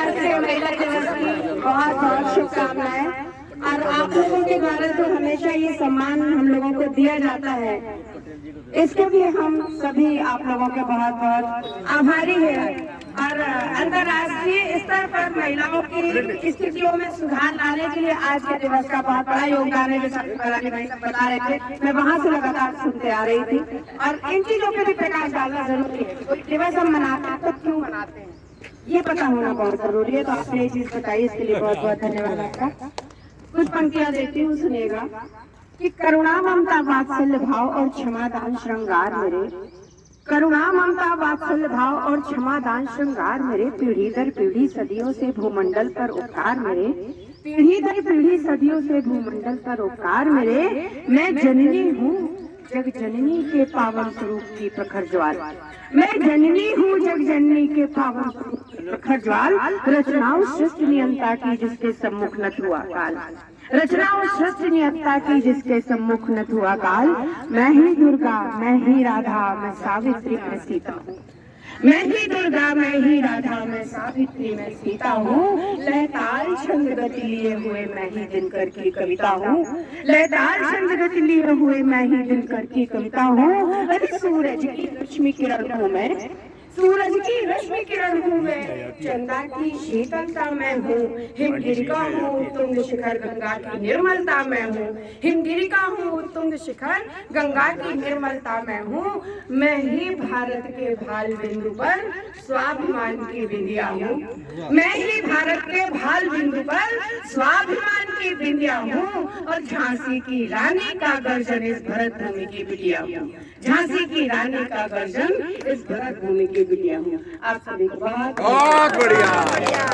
अंतर्राष्ट्रीय महिला दिवस की बहुत बहुत शुभकामनाएं। और आप लोगों के द्वारा जो हमेशा ये सम्मान हम लोगों को दिया जाता है, इसके भी हम सभी आप लोगों के बहुत बहुत आभारी हैं। और अंतर्राष्ट्रीय स्तर पर महिलाओं की स्थितियों में सुधार लाने के लिए आज के दिवस का बहुत बड़ा योगदान है। जैसा भाई सब बता रहे थे, मैं वहां से लगातार सुनते आ रही थी। और इन चीजों पर भी प्रकाश डालना जरूरी है। कोई दिवस हम मनाते हैं तो क्यों मनाते हैं, ये पता होना बहुत जरूरी है। तो आपने ये चीज बताई, इसके लिए बहुत बहुत धन्यवाद आपका। कुछ पंक्तियां देती हूँ, सुनिएगा कि करुणा ममता वात्सल्य भाव और क्षमा दान श्रृंगार मेरे, करुणा ममता वात्सल्य भाव और क्षमा दान श्रृंगार मेरे, पीढ़ी दर पीढ़ी सदियों से भूमंडल पर उपकार मेरे, पीढ़ी दर पीढ़ी सदियों से भूमंडल पर उपकार मेरे। मैं जननी हूँ जग जननी के पावन स्वरूप की प्रखर ज्वाल, मैं जननी हूँ जग जननी के पावन स्वरूप की प्रखर ज्वाल। रचनाओं सृष्टि नियंता की जिसके सम्मुख न हुआ काल, रचनाओं सृष्टि नियंता की जिसके सम्मुख न हुआ काल। मैं ही दुर्गा, मैं ही राधा, मैं सावित्री, मैं सीता हूँ, मैं ही दुर्गा, मैं ही राधा, मैं सावित्री, मैं सीता हूँ। लहताल छंद गति लिए हुए मैं ही दिनकर की कविता हूँ, लहताल छंद गति लिए हुए मैं ही दिनकर की कविता हूँ। अरे सूरज की रश्मि किरण हूँ मैं, सूरज की रश्मि किरण हूँ मैं, चंदा की शीतलता मैं हूँ, हिमगिरिका हूँ तुंग शिखर गंगा की निर्मलता मैं हूँ, हिमगिरिका हूँ तुंग शिखर गंगा की निर्मलता मैं हूँ। मैं ही भारत के भाल बिंदु पर स्वाभिमान की बिंदिया हूँ, मैं ही भारत के भाल बिंदु पर स्वाभिमान की बिंदिया हूँ। और झांसी की रानी का गर्जन इस भरत भूमि की बिटिया हूँ, झांसी की रानी का गर्जन इस भरत भूमि की बिटिया हूँ। आप सभी को बहुत बढ़िया।